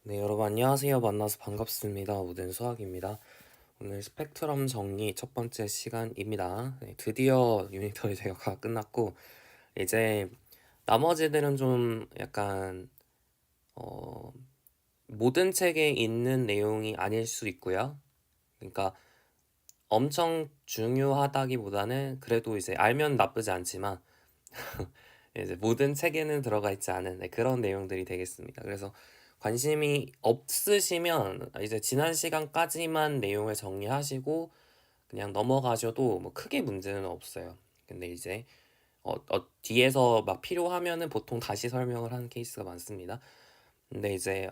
네, 여러분 안녕하세요. 만나서 반갑습니다. 오den 수학입니다. 오늘 스펙트럼 정리 첫 번째 시간입니다. 네, 드디어 유니터리 제거가 끝났고 이제 나머지들은 좀 약간 어, 모든 책에 있는 내용이 아닐 수 있고요. 그러니까 엄청 중요하다기보다는 그래도 이제 알면 나쁘지 않지만 이제 모든 책에는 들어가 있지 않은 그런 내용들이 되겠습니다. 그래서 관심이 없으시면 이제 지난 시간까지만 내용을 정리하시고 그냥 넘어가셔도 뭐 크게 문제는 없어요. 근데 이제 뒤에서 막 필요하면은 보통 다시 설명을 하는 케이스가 많습니다. 근데 이제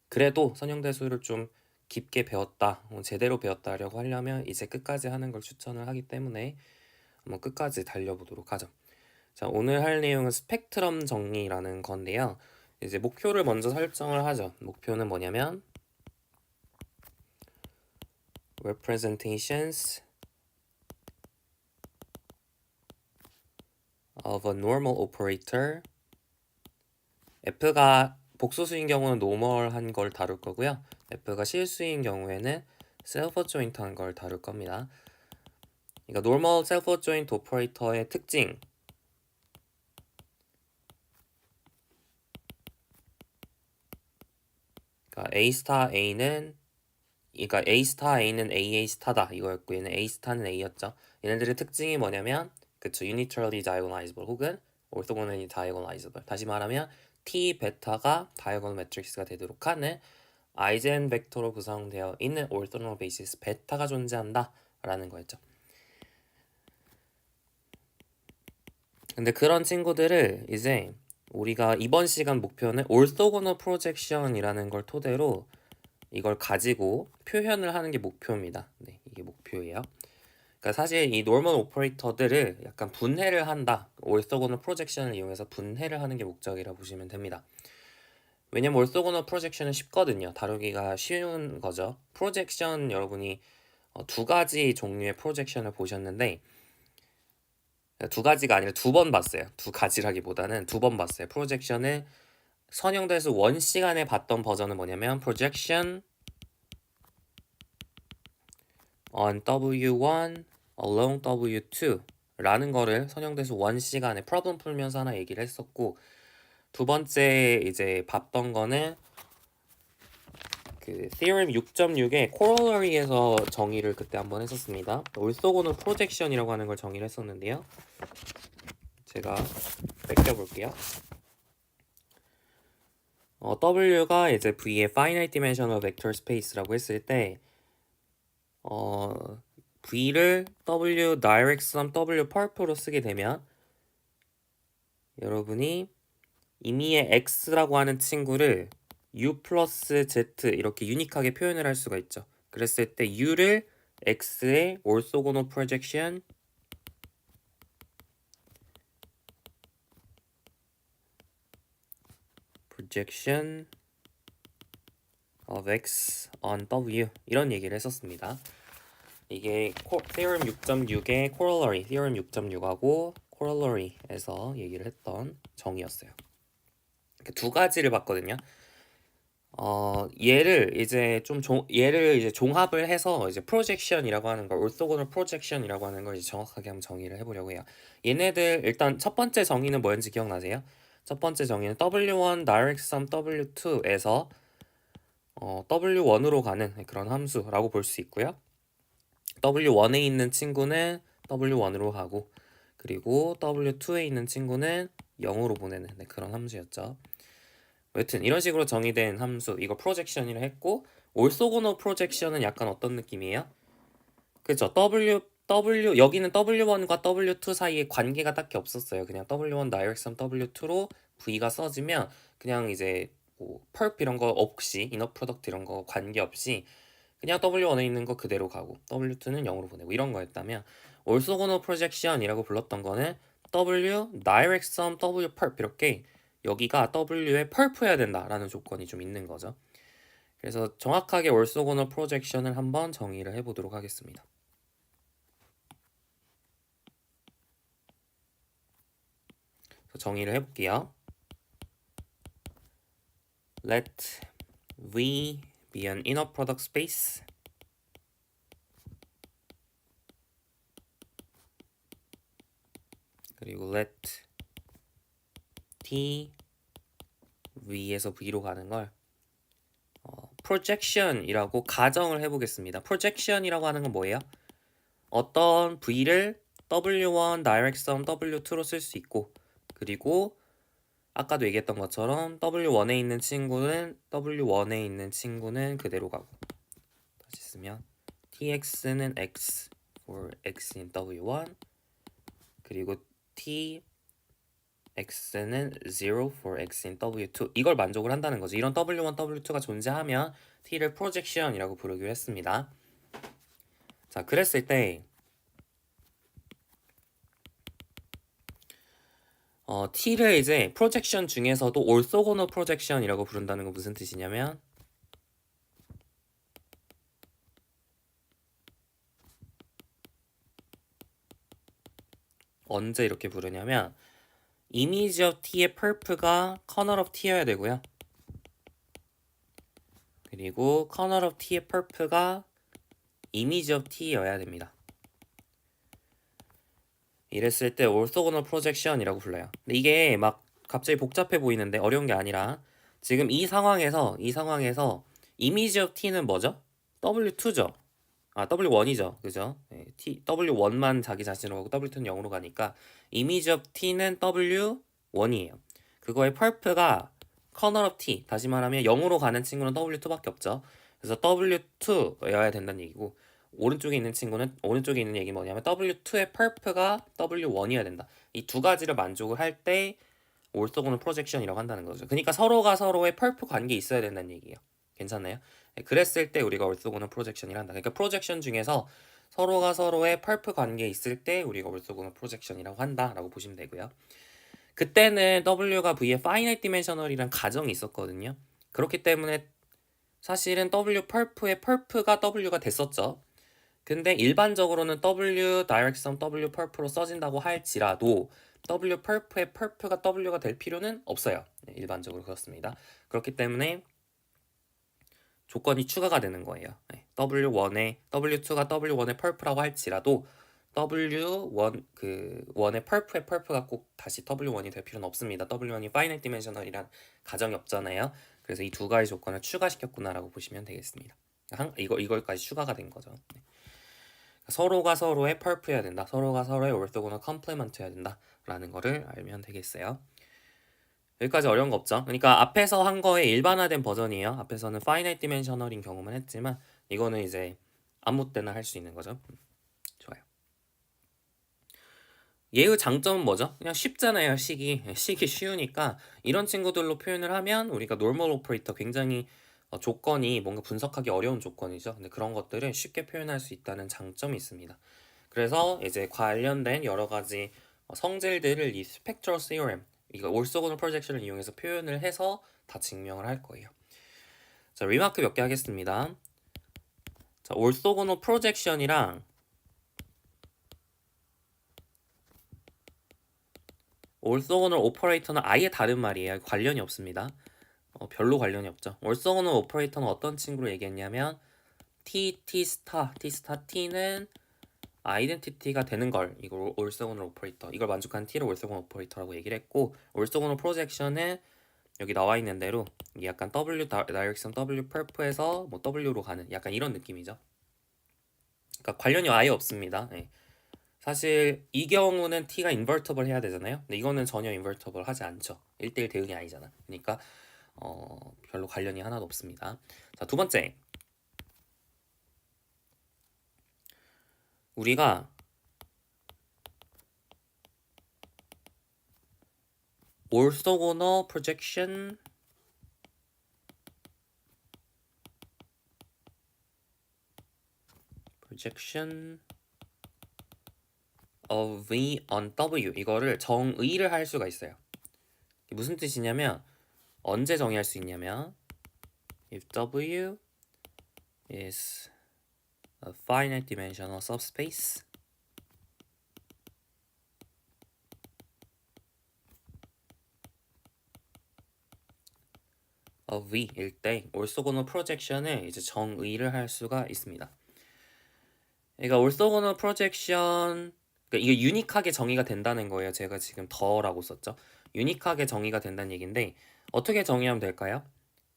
그래도 선형대수를 좀 깊게 배웠다, 제대로 배웠다려고 하려면 이제 끝까지 하는 걸 추천을 하기 때문에 한번 끝까지 달려보도록 하죠. 자, 오늘 할 내용은 스펙트럼 정리라는 건데요. 이제 목표를 먼저 설정을 하죠. 목표는 뭐냐면 representations of a normal operator. F가 복소수인 경우는 normal한 걸 다룰 거고요. F가 실수인 경우에는 self-adjoint한 걸 다룰 겁니다. 그러니까 normal self-adjoint operator의 특징. 그러니까 A 스타 A는 그러니까 A 스타 A는 AA 스타다 이거였고 얘는 A 스타는 A였죠. 얘네들의 특징이 뭐냐면 그쵸, unitarily diagonalizable 혹은 orthogonally diagonalizable. 다시 말하면 T 베타가 다이아고널 매트릭스가 되도록 하는 아이젠 벡터로 구성되어 있는 orthogonal basis 베타가 존재한다 라는 거였죠. 근데 그런 친구들을 이제 우리가 이번 시간 목표는 orthogonal projection이라는 걸 토대로 이걸 가지고 표현을 하는 게 목표입니다. 네, 이게 목표예요. 그러니까 사실 이 normal 오퍼레이터들을 약간 분해를 한다. orthogonal projection을 이용해서 분해를 하는 게 목적이라 보시면 됩니다. 왜냐면 orthogonal projection은 쉽거든요. 다루기가 쉬운 거죠. projection 여러분이 두 가지 종류의 projection을 보셨는데 두 가지가 아니라 두 번 봤어요. 두 가지라기보다는 두 번 봤어요. projection을 선형대수 1시간에 봤던 버전은 뭐냐면 projection on W1 along W2 라는 거를 선형대수 1시간에 프로블럼 풀면서 하나 얘기를 했었고, 두 번째 이제 봤던 거는 그 theorem 6.6의 corollary에서 정의를 그때 한번 했었습니다. orthogonal projection이라고 하는 걸 정의를 했었는데요. 제가 뺏겨볼게요. W가 이제 V의 finite dimensional vector space라고 했을 때 V를 W direct sum W purpo로 쓰게 되면 여러분이 임의의 x라고 하는 친구를 u 플러스 z 이렇게 유니크하게 표현을 할 수가 있죠. 그랬을 때 u를 x의 orthogonal projection of x on w 이런 얘기를 했었습니다. 이게 theorem 6.6의 corollary, theorem 6.6하고 corollary에서 얘기를 했던 정의였어요. 두 가지를 봤거든요. 얘를 이제 얘를 이제 종합을 해서 이제 프로젝션이라고 하는 걸, orthogonal projection이라고 하는 걸 이제 정확하게 한번 정의를 해보려고 해요. 얘네들 일단 첫 번째 정의는 뭐였는지 기억나세요? 첫 번째 정의는 W1 direct sum W2에서 W1으로 가는 그런 함수라고 볼 수 있고요. W1에 있는 친구는 W1으로 가고, 그리고 W2에 있는 친구는 0으로 보내는 그런 함수였죠. 여튼 이런 식으로 정의된 함수, 이거 프로젝션이라 했고, 올소고노 프로젝션은 약간 어떤 느낌이에요? 그죠? 여기는 W1과 W2 사이에 관계가 딱히 없었어요. 그냥 W1 direct sum W2로 V가 써지면 그냥 이제 뭐 perp 이런 거 없이, 이너 프로덕트 이런 거 관계없이 그냥 W1에 있는 거 그대로 가고 W2는 0으로 보내고 이런 거였다면, 올소고노 프로젝션이라고 불렀던 거는 W direct sum W perp 이렇게 여기가 W에 펄프해야 된다라는 조건이 좀 있는 거죠. 그래서 정확하게 orthogonal projection을 한번 정의를 해보도록 하겠습니다. 정의를 해볼게요. Let V be an inner product space. 그리고 let T V에서 V로 가는 걸 projection이라고 가정을 해보겠습니다. projection이라고 하는 건 뭐예요? 어떤 V를 W1 direction W2로 쓸 수 있고, 그리고 아까도 얘기했던 것처럼 W1에 있는 친구는 그대로 가고, 다시 쓰면 TX는 X for X in W1, 그리고 TX는 0 for X in W2, 이걸 만족을 한다는 거죠. 이런 W1, W2가 존재하면 T를 projection이라고 부르기로 했습니다. 자, 그랬을 때 T를 이제 프로젝션 중에서도 orthogonal projection이라고 부른다는 건 무슨 뜻이냐면, 언제 이렇게 부르냐면 image of T의 perp가 kernel of T여야 되고요. 그리고 kernel of T의 perp가 image of T여야 됩니다. 이랬을 때 orthogonal projection이라고 불러요. 근데 이게 막 갑자기 복잡해 보이는데 어려운 게 아니라, 지금 이 상황에서 image of T는 뭐죠? W2죠. W1이죠. 그죠? 네, W1만 자기 자신으로 가고 W2는 0으로 가니까 image of T는 W1이에요. 그거의 perp가 kernel of T, 다시 말하면 0으로 가는 친구는 W2밖에 없죠. 그래서 W2여야 된다는 얘기고, 오른쪽에 있는 얘기 뭐냐면 W2의 perp가 W1이어야 된다. 이 두 가지를 만족을 할 때 orthogonal projection이라고 한다는 거죠. 그러니까 서로가 서로의 perp 관계에 있어야 된다는 얘기예요. 괜찮나요? 그랬을 때 우리가 orthogonal projection이라 한다. 그러니까 프로젝션 중에서 서로가 서로의 perp 관계에 있을 때 우리가 orthogonal projection이라고 한다라고 보시면 되고요. 그때는 W가 V의 finite dimensional이란 가정이 있었거든요. 그렇기 때문에 사실은 W perp의 perp가 W가 됐었죠. 근데 일반적으로는 W direction W perp로 써진다고 할지라도 W perp의 perp가 W가 될 필요는 없어요. 네, 일반적으로 그렇습니다. 그렇기 때문에 조건이 추가가 되는 거예요. 네, W2가 W1의 perp라고 할지라도 W1 1의 perp가 꼭 다시 W1이 될 필요는 없습니다. W1이 finite dimensional이란 가정이 없잖아요. 그래서 이 두 가지 조건을 추가시켰구나라고 보시면 되겠습니다. 이걸까지 추가가 된 거죠. 네. 서로가 서로의 perp해야 된다. 서로가 서로의 orthogonal complement해야 된다라는 거를 알면 되겠어요. 여기까지 어려운 거 없죠? 그러니까 앞에서 한 거의 일반화된 버전이에요. 앞에서는 finite dimensional인 경우만 했지만 이거는 이제 아무 때나 할 수 있는 거죠. 좋아요. 얘의 장점은 뭐죠? 그냥 쉽잖아요. 식이 쉬우니까 이런 친구들로 표현을 하면 우리가 normal operator, 굉장히 조건이 뭔가 분석하기 어려운 조건이죠. 근데 그런 것들을 쉽게 표현할 수 있다는 장점이 있습니다. 그래서 이제 관련된 여러 가지 성질들을 이 spectral theorem, 이거 orthogonal projection을 이용해서 표현을 해서 다 증명을 할 거예요. 자, 리마크 몇 개 하겠습니다. 자, orthogonal projection이랑 orthogonal operator는 아예 다른 말이에요. 관련이 없습니다. 별로 관련이 없죠. orthogonal operator는 어떤 친구로 얘기했냐면 T 스타 T는 아이덴티티가 되는 걸, 이걸 orthogonal operator, 이걸 만족하는 T를 orthogonal operator라고 얘기를 했고, orthogonal projection은 여기 나와 있는 대로 이게 약간 W direction W perp에서 뭐 W로 가는 약간 이런 느낌이죠. 그러니까 관련이 아예 없습니다. 네. 사실 이 경우는 T가 invertible 해야 되잖아요. 근데 이거는 전혀 invertible 하지 않죠. 1대1 대응이 아니잖아. 그러니까 별로 관련이 하나도 없습니다. 자, 두 번째, 우리가 orthogonal projection of V on W, 이거를 정의를 할 수가 있어요. 무슨 뜻이냐면 언제 정의할 수 있냐면 if W is a finite dimensional subspace of V일 때 orthogonal projection을 이제 정의를 할 수가 있습니다. 그러니까 orthogonal projection, 그러니까 이게 유니크하게 정의가 된다는 거예요. 제가 지금 더라고 썼죠. 유니크하게 정의가 된다는 얘기인데 어떻게 정의하면 될까요?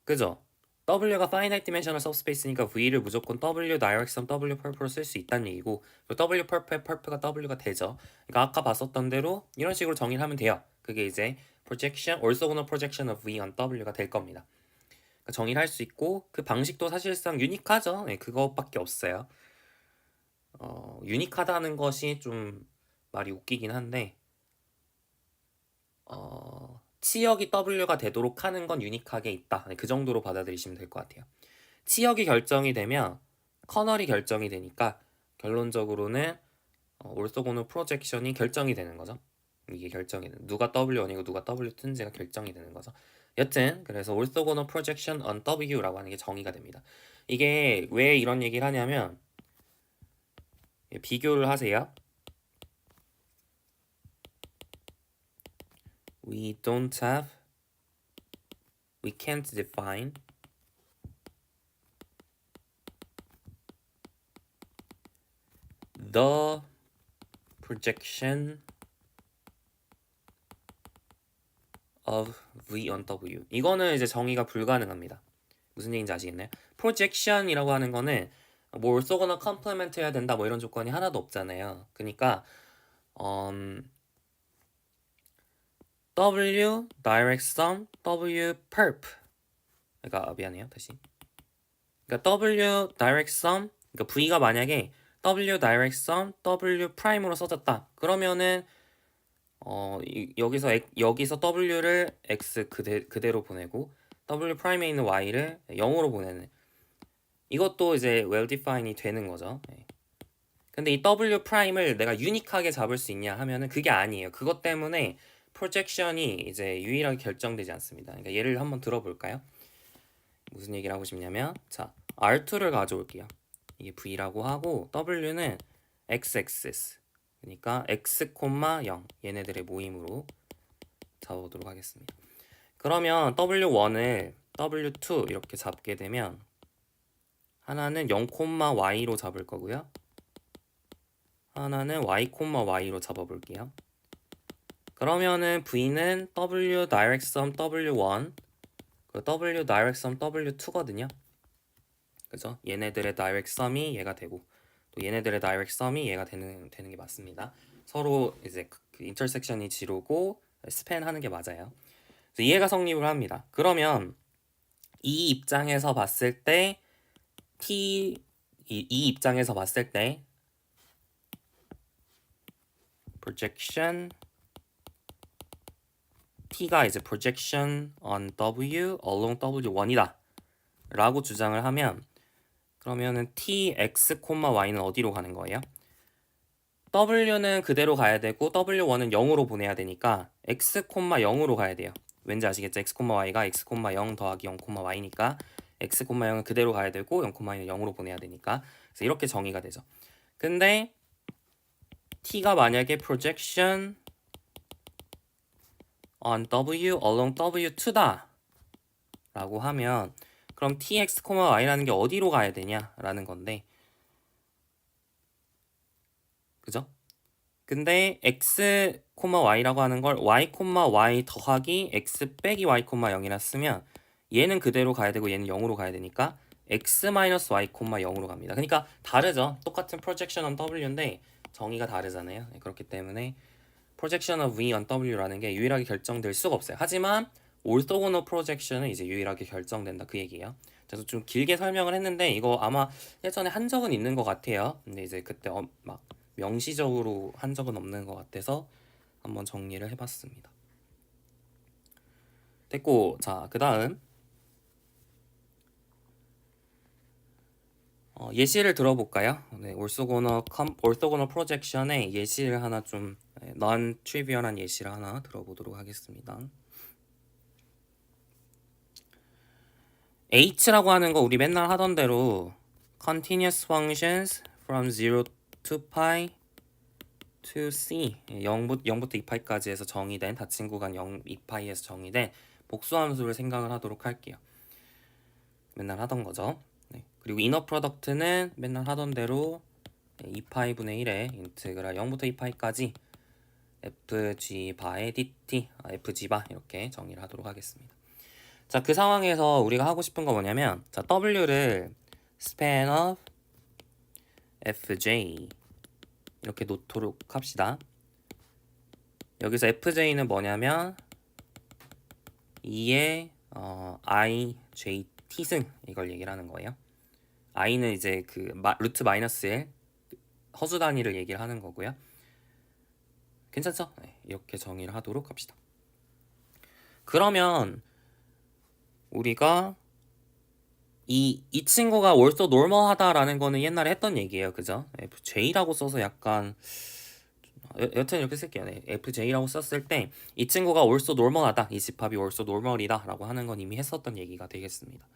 그죠? W가 finite dimensional subspace니까 V를 무조건 W direct sum W perp로 쓸 수 있다는 얘기고 W perp의 perp가 W가 되죠. 그러니까 아까 봤었던 대로 이런 식으로 정의를 하면 돼요. 그게 이제 projection, orthogonal projection of V on W가 될 겁니다. 그러니까 정의를 할 수 있고 그 방식도 사실상 유니크하죠. 네, 그것밖에 없어요. 유니크하다는 것이 좀 말이 웃기긴 한데 치역이 W가 되도록 하는 건 유니크하게 있다. 네, 그 정도로 받아들이시면 될 것 같아요. 치역이 결정이 되면 커널이 결정이 되니까 결론적으로는 orthogonal projection이 결정이 되는 거죠. 이게 결정이 되는 누가 W1이고 누가 W2인지가 결정이 되는 거죠. 여튼 그래서 orthogonal projection on W라고 하는 게 정의가 됩니다. 이게 왜 이런 얘기를 하냐면 비교를 하세요. We can't define the projection of V on W. 이거는 이제 정의가 불가능합니다. 무슨 얘기인지 아시겠나요? projection이라고 하는 거는 뭐 orthogonal complement 해야 된다 뭐 이런 조건이 하나도 없잖아요. 그러니까 W direct sum W perp. 그러니까 미안해요. 다시. 그러니까 W direct sum, 그러니까 V가 만약에 W direct sum W prime으로 써졌다. 그러면은 여기서 W를 X 그대로 보내고 W 프라임에 있는 Y를 0으로 보내는 이것도 이제 well defined이 되는 거죠. 네. 근데 이 W 프라임을 내가 유니크하게 잡을 수 있냐 하면은 그게 아니에요. 그것 때문에 프로젝션이 이제 유일하게 결정되지 않습니다. 그러니까 예를 한번 들어볼까요? 무슨 얘기를 하고 싶냐면 자 R2를 가져올게요. 이게 V라고 하고 W는 X-axis 그러니까 X, 0 얘네들의 모임으로 잡아보도록 하겠습니다. 그러면 W1을 W2 이렇게 잡게 되면 하나는 0, Y로 잡을 거고요. 하나는 Y, Y로 잡아볼게요. 그러면은 V는 W direct sum W1 W direct sum W2거든요. 그죠? 얘네들의 direct sum이 얘가 되고 또 얘네들의 direct sum이 얘가 되는 게 맞습니다. 서로 이제 그 인터섹션이 지르고 스팬 하는 게 맞아요. 그래서 이해가 성립을 합니다. 그러면 이 입장에서 봤을 때 이 입장에서 봤을 때 projection T가 이제 projection on W along W1이다 라고 주장을 하면 그러면은 T, X, Y는 어디로 가는 거예요? W는 그대로 가야 되고 W1은 0으로 보내야 되니까 X, 0으로 가야 돼요. 왠지 아시겠죠? X, Y가 X, 0 더하기 0, Y니까 X, 0은 그대로 가야 되고 0, Y는 0으로 보내야 되니까 그래서 이렇게 정의가 되죠. 근데 T가 만약에 projection on W along W2다 라고 하면 그럼 Tx, Y라는 게 어디로 가야 되냐 라는 건데 그죠? 근데 X, Y라고 하는 걸 Y, Y 더하기 X 빼기 Y, 0이라 쓰면 얘는 그대로 가야 되고 얘는 0으로 가야 되니까 X, Y, 0으로 갑니다. 그러니까 다르죠? 똑같은 projection on W인데 정의가 다르잖아요. 그렇기 때문에 projection of V on W라는 게 유일하게 결정될 수가 없어요. 하지만 orthogonal projection은 이제 유일하게 결정된다 그 얘기예요. 그래서 좀 길게 설명을 했는데 이거 아마 예전에 한 적은 있는 것 같아요. 근데 이제 그때 막 명시적으로 한 적은 없는 것 같아서 한번 정리를 해봤습니다. 됐고 자 그 다음 예시를 들어볼까요? 네, orthogonal projection의 예시를 하나 좀 non-trivial한 예시를 하나 들어보도록 하겠습니다. H라고 하는 거 우리 맨날 하던 대로 continuous functions from 0 to pi to c 0부터 2파이까지 해서 정의된 닫힌 구간 0, 2파이에서 정의된 복수함수를 생각을 하도록 할게요. 맨날 하던 거죠. 네. 그리고 이너 프로덕트는 맨날 하던 대로 2파이분의 1에 인트그랄 0부터 2파이까지 fg 바의 dt, fg 바 이렇게 정의를 하도록 하겠습니다. 자, 그 상황에서 우리가 하고 싶은 거 뭐냐면, 자, w를 span of fj 이렇게 놓도록 합시다. 여기서 fj는 뭐냐면 2의 ijt승 이걸 얘기를 하는 거예요. i는 이제 그 루트 마이너스 1 허수 단위를 얘기를 하는 거고요. 괜찮죠? 네, 이렇게 정의를 하도록 합시다. 그러면 우리가 이 친구가 also normal하다라는 거는 옛날에 했던 얘기예요. 그죠? fj라고 써서 약간 여튼 이렇게 쓸게요. 네, fj라고 썼을 때 이 친구가 also normal하다, 이 집합이 also normal이다 라고 하는 건 이미 했었던 얘기가 되겠습니다.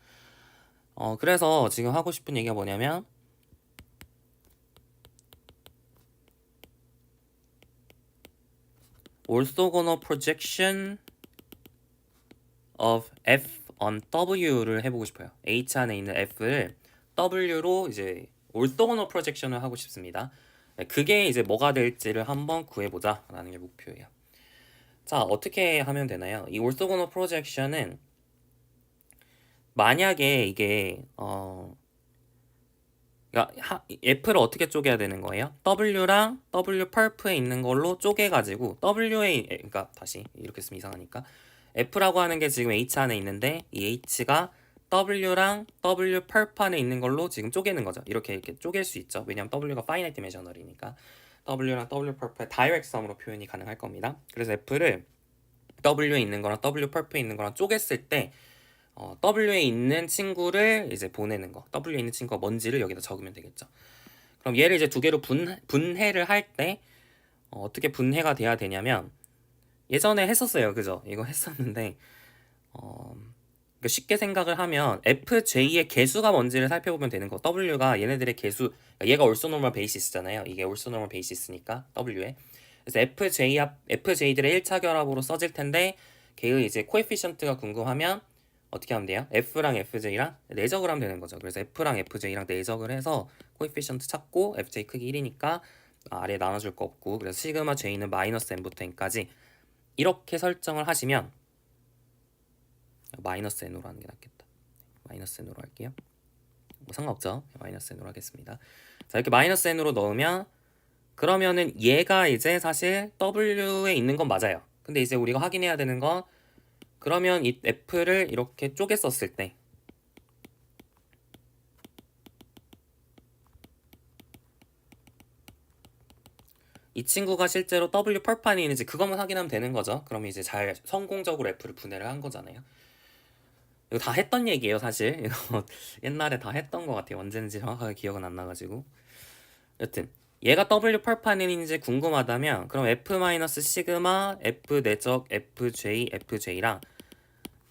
그래서 지금 하고 싶은 얘기가 뭐냐면 orthogonal projection of f on w를 해보고 싶어요. h 안에 있는 f를 w로 이제 orthogonal projection을 하고 싶습니다. 그게 이제 뭐가 될지를 한번 구해보자 라는 게 목표예요. 자, 어떻게 하면 되나요? 이 orthogonal projection은 만약에 이게 그러니까 f를 어떻게 쪼개야 되는 거예요? w랑 w 펄프에 있는 걸로 쪼개가지고 w에, 그러니까 다시 이렇게 쓰면 이상하니까 f라고 하는 게 지금 h 안에 있는데 이 h가 w랑 w 펄프 안에 있는 걸로 지금 쪼개는 거죠. 이렇게 쪼갤 수 있죠. 왜냐면 w가 finite dimensional이니까 w랑 w 펄프의 direct sum으로 표현이 가능할 겁니다. 그래서 f를 w에 있는 거랑 w 펄프에 있는 거랑 쪼갰을 때 W에 있는 친구를 이제 보내는 거. W에 있는 친구가 뭔지를 여기다 적으면 되겠죠. 그럼 얘를 이제 두 개로 분해를 할 때 어떻게 분해가 돼야 되냐면 예전에 했었어요. 그죠? 이거 했었는데 그러니까 쉽게 생각을 하면 FJ의 개수가 뭔지를 살펴보면 되는 거. W가 얘네들의 개수, 그러니까 얘가 orthonormal basis잖아요. 이게 orthonormal basis니까 W에. 그래서 FJ들의 1차 결합으로 써질 텐데 걔의 이제 코에피션트가 궁금하면 어떻게 하면 돼요? F랑 FJ랑 내적을 하면 되는 거죠. 그래서 F랑 FJ랑 내적을 해서 코에피션트 찾고 FJ 크기 1이니까 아래에 나눠줄 거 없고, 그래서 시그마 J는 마이너스 N부터 N까지 이렇게 설정을 하시면 마이너스 N으로 하는 게 낫겠다. 마이너스 N으로 할게요. 뭐 상관없죠. 마이너스 N으로 하겠습니다. 자, 이렇게 마이너스 N으로 넣으면 그러면은 얘가 이제 사실 W에 있는 건 맞아요. 근데 이제 우리가 확인해야 되는 건 그러면 이 F를 이렇게 쪼갰었을 때 이 친구가 실제로 W 펄판이 있는지 그것만 확인하면 되는 거죠. 그러면 이제 잘 성공적으로 F를 분해를 한 거잖아요. 이거 다 했던 얘기예요, 사실. 이거 옛날에 다 했던 것 같아요. 언제인지 정확하게 기억은 안 나가지고. 여튼 얘가 W 펄판인지 궁금하다면 그럼 F 마이너스 시그마 F 내적 FJ랑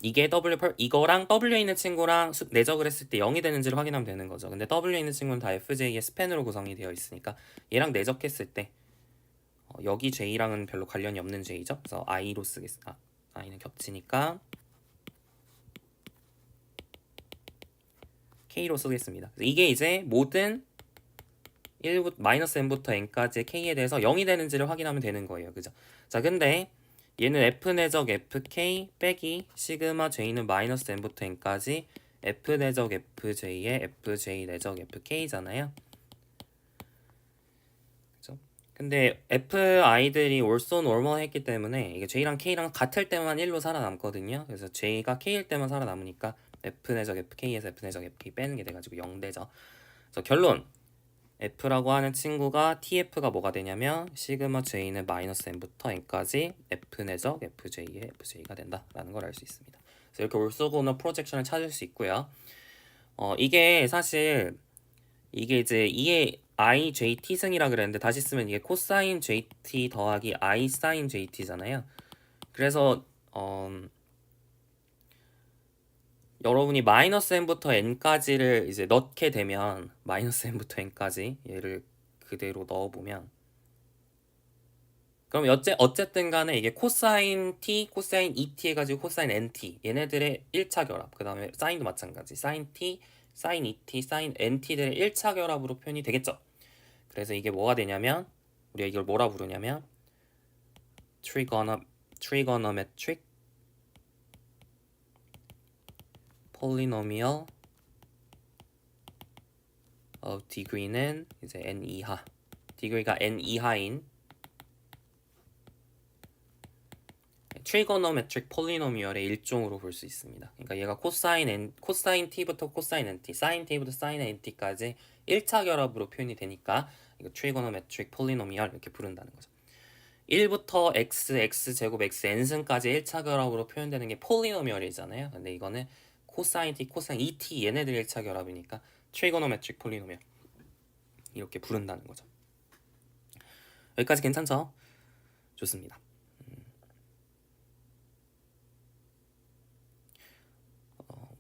이게 이거랑 W에 있는 친구랑 내적을 했을 때 0이 되는지를 확인하면 되는 거죠. 근데 W에 있는 친구는 다 FJ의 스팬으로 구성이 되어 있으니까 얘랑 내적했을 때 여기 J랑은 별로 관련이 없는 J죠. 그래서 I로 쓰겠습니다. I는 겹치니까 K로 쓰겠습니다. 이게 이제 모든 1부터 마이너스 N부터 N까지의 K에 대해서 0이 되는지를 확인하면 되는 거예요. 그죠? 자, 근데 얘는 F 내적 FK 빼기 시그마 J는 마이너스 N부터 N까지 F 내적 FJ의 FJ 내적 FK잖아요. 그죠? 근데 FI들이 also normal 했기 때문에 이게 J랑 K랑 같을 때만 1로 살아남거든요. 그래서 J가 K일 때만 살아남으니까 F 내적 FK에서 F 내적 FK 빼는 게 돼가지고 0 되죠. 그래서 결론 F라고 하는 친구가 TF가 뭐가 되냐면 시그마 J는 마이너스 N부터 N까지 F 내적 FJ의 FJ가 된다라는 걸 알 수 있습니다. 그래서 이렇게 orthogonal projection을 찾을 수 있고요. 이게 사실 이게 이제 2의 IJT 승이라 그랬는데 다시 쓰면 이게 코사인 JT 더하기 I 사인 JT잖아요. 그래서 여러분이 마이너스 n부터 n까지를 이제 넣게 되면 마이너스 n부터 n까지 얘를 그대로 넣어보면 그럼 어쨌든 간에 이게 코사인 t, 코사인 et 해가지고 코사인 nt 얘네들의 1차 결합, 그 다음에 사인도 마찬가지 사인 t, 사인 et, 사인 nt들의 1차 결합으로 표현이 되겠죠. 그래서 이게 뭐가 되냐면 우리가 이걸 뭐라 부르냐면 trigonometric polynomial of degree는 이제 n 이하, degree가 n 이하인 트리고노메트릭 폴리노미얼의 일종으로 볼 수 있습니다. 그러니까 얘가 코사인 t부터 코사인 nt, 사인 t부터 사인 nt까지 1차 결합으로 표현이 되니까 이거 트리고노메트릭 폴리노미얼 이렇게 부른다는 거죠. 1부터 x 제곱 x n승까지 1차 결합으로 표현되는 게 폴리노미얼이잖아요. 근데 이거는 코사인 t, 코사인 et 얘네들 1차 결합이니까 트리고노메트릭 폴리노미얼 이렇게 부른다는 거죠. 여기까지 괜찮죠? 좋습니다.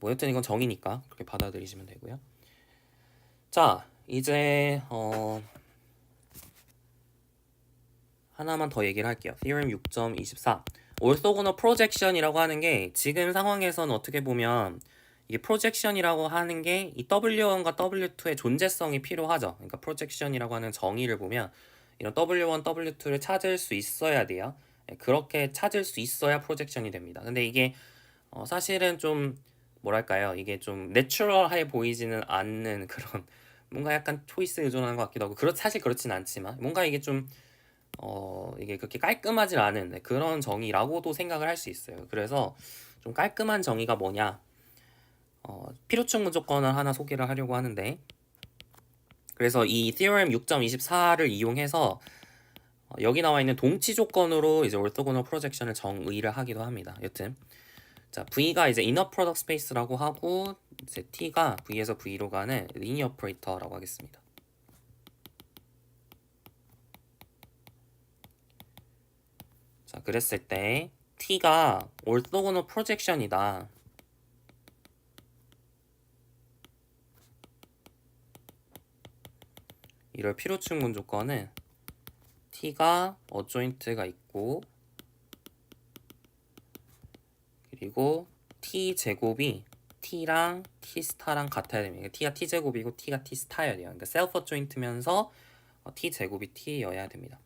뭐 여튼 이건 정의니까 그렇게 받아들이시면 되고요. 자, 이제 하나만 더 얘기를 할게요. Theorem 6.24 orthogonal projection이라고 하는 게 지금 상황에서는 어떻게 보면 이게 projection이라고 하는 게 이 W1과 W2의 존재성이 필요하죠. 그러니까 projection이라고 하는 정의를 보면 이런 W1, W2를 찾을 수 있어야 돼요. 그렇게 찾을 수 있어야 프로젝션이 됩니다. 근데 이게 사실은 좀 뭐랄까요? 이게 좀 내추럴해 보이지는 않는 그런 뭔가 약간 초이스에 의존하는 것 같기도 하고 사실 그렇진 않지만 뭔가 이게 좀 이게 그렇게 깔끔하지 않은 그런 정의라고도 생각을 할 수 있어요. 그래서 좀 깔끔한 정의가 뭐냐? 필요충분 조건을 하나 소개를 하려고 하는데 그래서 이 Theorem 6.24를 이용해서 여기 나와 있는 동치 조건으로 이제 orthogonal projection을 정의를 하기도 합니다. 여튼 자, V가 이제 inner product space라고 하고 이제 T가 V에서 V로 가는 linear operator라고 하겠습니다. 자, 그랬을 때 T가 orthogonal projection이다. 이럴 필요충분 조건은 T가 adjoint가 있고 그리고 T 제곱이 T랑 T 스타랑 같아야 됩니다. T가 T 제곱이고 T가 T 스타여야 돼요. 그러니까 self adjoint면서 T 제곱이 T여야 됩니다.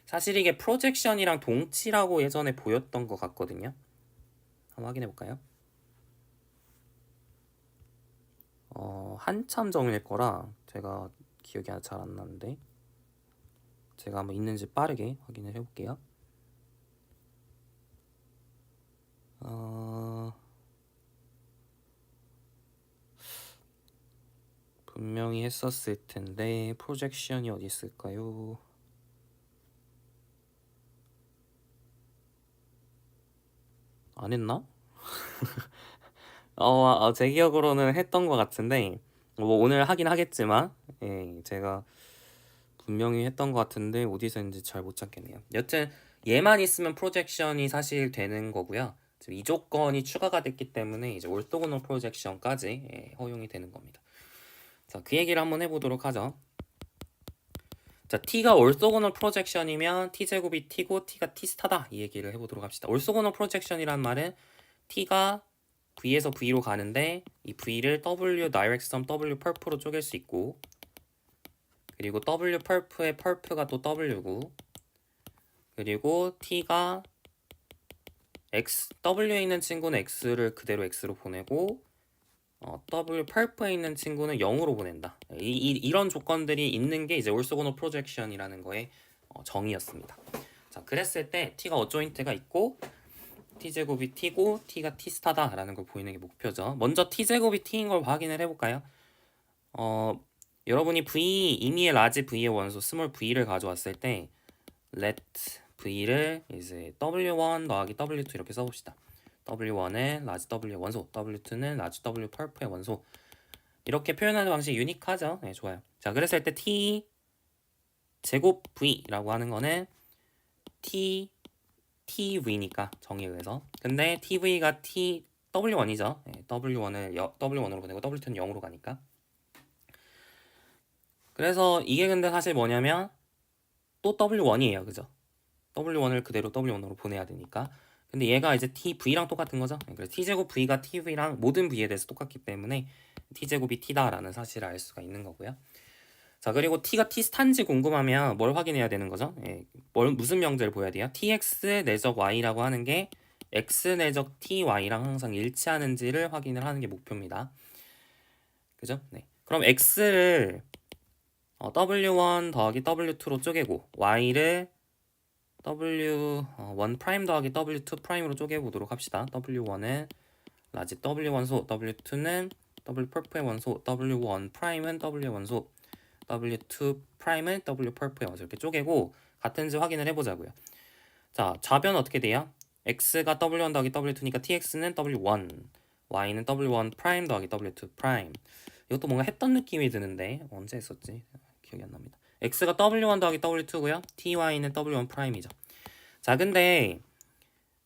사실 이게 프로젝션이랑 동치라고 예전에 보였던 것 같거든요. 한번 확인해 볼까요? 한참 전일 거라 제가 기억이 잘 안 나는데 제가 한번 있는지 빠르게 확인을 해볼게요. 분명히 했었을 텐데 프로젝션이 어디 있을까요? 안 했나? 제 기억으로는 했던 것 같은데 뭐 오늘 하긴 하겠지만 제가 분명히 했던 것 같은데 어디서 했는지 잘 못 찾겠네요. 여튼 얘만 있으면 프로젝션이 사실 되는 거고요. 지금 이 조건이 추가가 됐기 때문에 이제 orthogonal projection까지 허용이 되는 겁니다. 자, 그 얘기를 한번 해보도록 하죠. 자, T가 orthogonal projection이면 T제곱이 T고 T가 T스타다 이 얘기를 해보도록 합시다. orthogonal projection이란 말은 T가 V에서 V로 가는데 이 V를 W direct sum W perp로 쪼갤 수 있고 그리고 W perp의 perp가 또 W고 그리고 T가 W에 있는 친구는 X를 그대로 X로 보내고 W perp에 있는 친구는 0으로 보낸다. 이런 조건들이 있는 게 이제 orthogonal projection이라는 거의 정의였습니다. 자, 그랬을 때 T가 adjoint가 있고 T제곱이 T고 T가 T스타다라는 걸 보이는 게 목표죠. 먼저 T제곱이 T인 걸 확인을 해볼까요? 여러분이 V, 임의의 라지 V의 원소 스몰 V를 가져왔을 때 let V를 이제 W1 더하기 W2 이렇게 써봅시다. W1은 라지 W의 원소, W2는 라지 W 펄프의 원소 이렇게 표현하는 방식이 유니크하죠? 네, 좋아요. 자, 그랬을 때 T 제곱 V라고 하는 거는 TV니까 정의에 의해서 근데 TV가 W1이죠. 네, W1으로 보내고 W2는 0으로 가니까 그래서 이게 근데 사실 뭐냐면 또 W1이에요. 그죠? w1을 그대로 w1으로 보내야 되니까. 근데 얘가 이제 v랑 똑같은 거죠. 그래서 t제곱 v가 tv랑 모든 v에 대해서 똑같기 때문에 t제곱이 t다라는 사실을 알 수가 있는 거고요. 자, 그리고 t가 t 스타인지 궁금하면 뭘 확인해야 되는 거죠? 무슨 명제를 보여야 돼요? tx 내적 y라고 하는 게 x 내적 ty랑 항상 일치하는지를 확인을 하는 게 목표입니다. 그죠? 네. 그럼 x를 w1 더하기 w2로 쪼개고 y를 w1 프라임 더하기 w2 프라임으로 쪼개보도록 합시다. w1은 라지 w1소, w2는 w 펄프의 원소, w1 프라임은 w의 원소, w2 프라임은 w 펄프의 원소 이렇게 쪼개고 같은지 확인을 해보자고요. 자, 좌변 어떻게 돼요? x가 w1 더하기 w2니까 tx는 w1, y는 w1 프라임 더하기 w2 프라임. 이것도 뭔가 했던 느낌이 드는데 언제 했었지? 기억이 안 납니다. x가 w1 더하기 w2고요. ty는 w1 프라임이죠. 자, 근데